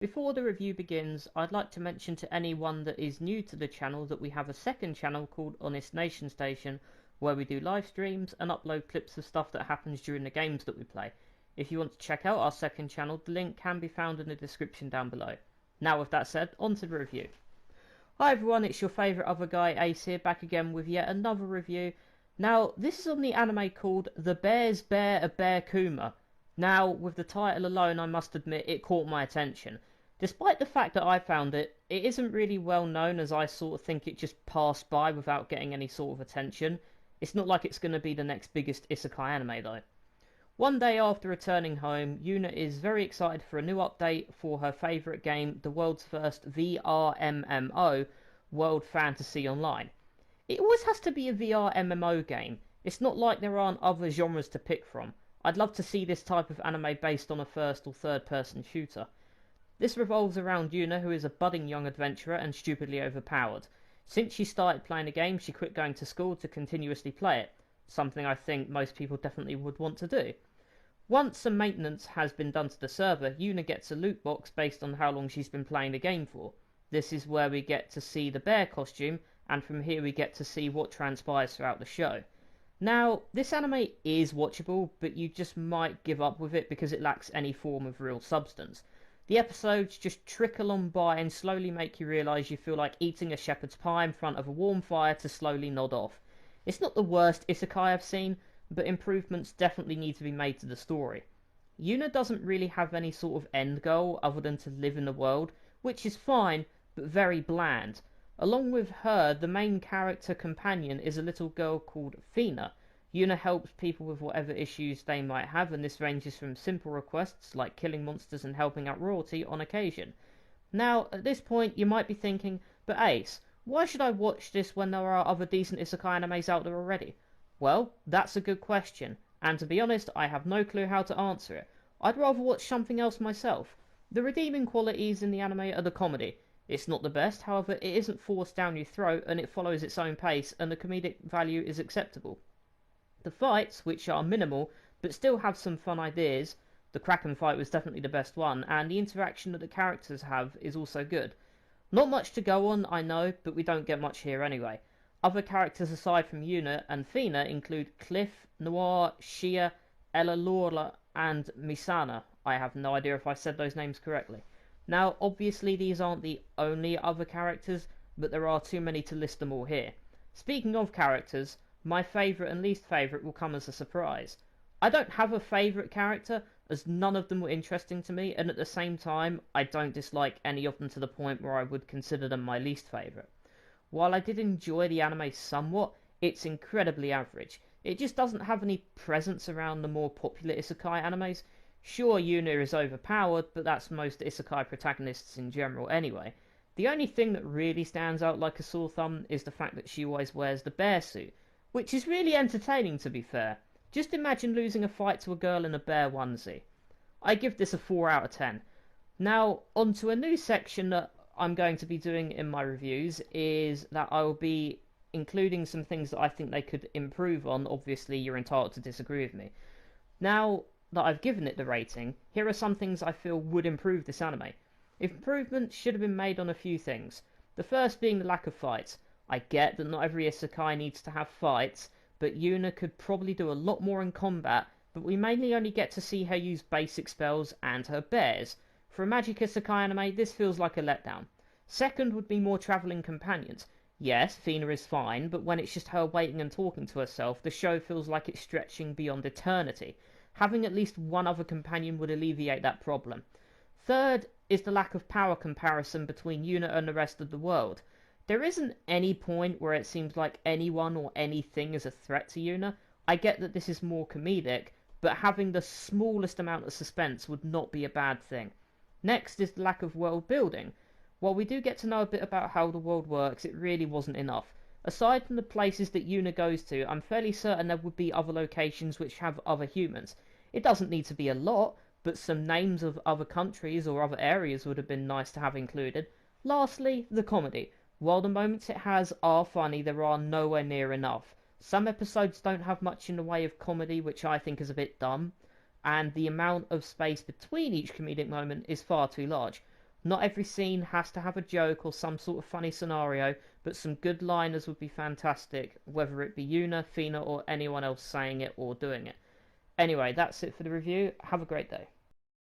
Before the review begins, I'd like to mention to anyone that is new to the channel that we have a second channel called Honest Nation Station, where we do live streams and upload clips of stuff that happens during the games that we play. If you want to check out our second channel, the link can be found in the description down below. Now with that said, on to the review. Hi everyone, it's your favourite other guy Ace here, back again with yet another review. Now, this is on the anime called The Bear's Bear a Bear Kuma. Now, with the title alone, I must admit it caught my attention. Despite the fact that I found it isn't really well known, as I sort of think it just passed by without getting any sort of attention. It's not like it's going to be the next biggest isekai anime though. One day after returning home, Yuna is very excited for a new update for her favourite game, the world's first VR MMO, World Fantasy Online. It always has to be a VR MMO game. It's not like there aren't other genres to pick from. I'd love to see this type of anime based on a first or third person shooter. This revolves around Yuna, who is a budding young adventurer and stupidly overpowered. Since she started playing a game, she quit going to school to continuously play it, something I think most people definitely would want to do. Once some maintenance has been done to the server, Yuna gets a loot box based on how long she's been playing the game for. This is where we get to see the bear costume, and from here we get to see what transpires throughout the show. Now, this anime is watchable, but you just might give up with it because it lacks any form of real substance. The episodes just trickle on by and slowly make you realise you feel like eating a shepherd's pie in front of a warm fire to slowly nod off. It's not the worst isekai I've seen, but improvements definitely need to be made to the story. Yuna doesn't really have any sort of end goal other than to live in the world, which is fine, but very bland. Along with her, the main character companion is a little girl called Fina. Yuna helps people with whatever issues they might have, and this ranges from simple requests like killing monsters and helping out royalty on occasion. Now, at this point, you might be thinking, but Ace, why should I watch this when there are other decent isekai animes out there already? Well, that's a good question, and to be honest, I have no clue how to answer it. I'd rather watch something else myself. The redeeming qualities in the anime are the comedy. It's not the best, however, it isn't forced down your throat and it follows its own pace, and the comedic value is acceptable. The fights, which are minimal, but still have some fun ideas. The Kraken fight was definitely the best one, and the interaction that the characters have is also good. Not much to go on, I know, but we don't get much here anyway. Other characters aside from Yuna and Fina include Cliff, Noir, Shia, Ella Laura, and Misana. I have no idea if I said those names correctly. Now, obviously these aren't the only other characters, but there are too many to list them all here. Speaking of characters, my favourite and least favourite will come as a surprise. I don't have a favourite character, as none of them were interesting to me, and at the same time, I don't dislike any of them to the point where I would consider them my least favourite. While I did enjoy the anime somewhat, it's incredibly average. It just doesn't have any presence around the more popular isekai animes. Sure, Yuna is overpowered, but that's most isekai protagonists in general anyway. The only thing that really stands out like a sore thumb is the fact that she always wears the bear suit, which is really entertaining to be fair. Just imagine losing a fight to a girl in a bear onesie. I give this a 4 out of 10. Now, onto a new section that I'm going to be doing in my reviews is that I will be including some things that I think they could improve on. Obviously, you're entitled to disagree with me. Now that I've given it the rating, here are some things I feel would improve this anime. Improvements should have been made on a few things. The first being the lack of fights. I get that not every isekai needs to have fights, but Yuna could probably do a lot more in combat, but we mainly only get to see her use basic spells and her bears. For a magic isekai anime, this feels like a letdown. Second would be more travelling companions. Yes, Fina is fine, but when it's just her waiting and talking to herself, the show feels like it's stretching beyond eternity. Having at least one other companion would alleviate that problem. Third is the lack of power comparison between Yuna and the rest of the world. There isn't any point where it seems like anyone or anything is a threat to Yuna. I get that this is more comedic, but having the smallest amount of suspense would not be a bad thing. Next is the lack of world building. While we do get to know a bit about how the world works, it really wasn't enough. Aside from the places that Yuna goes to, I'm fairly certain there would be other locations which have other humans. It doesn't need to be a lot, but some names of other countries or other areas would have been nice to have included. Lastly, the comedy. While the moments it has are funny, there are nowhere near enough. Some episodes don't have much in the way of comedy, which I think is a bit dumb, and the amount of space between each comedic moment is far too large. Not every scene has to have a joke or some sort of funny scenario, but some good liners would be fantastic, whether it be Yuna, Fina, or anyone else saying it or doing it. Anyway, that's it for the review. Have a great day.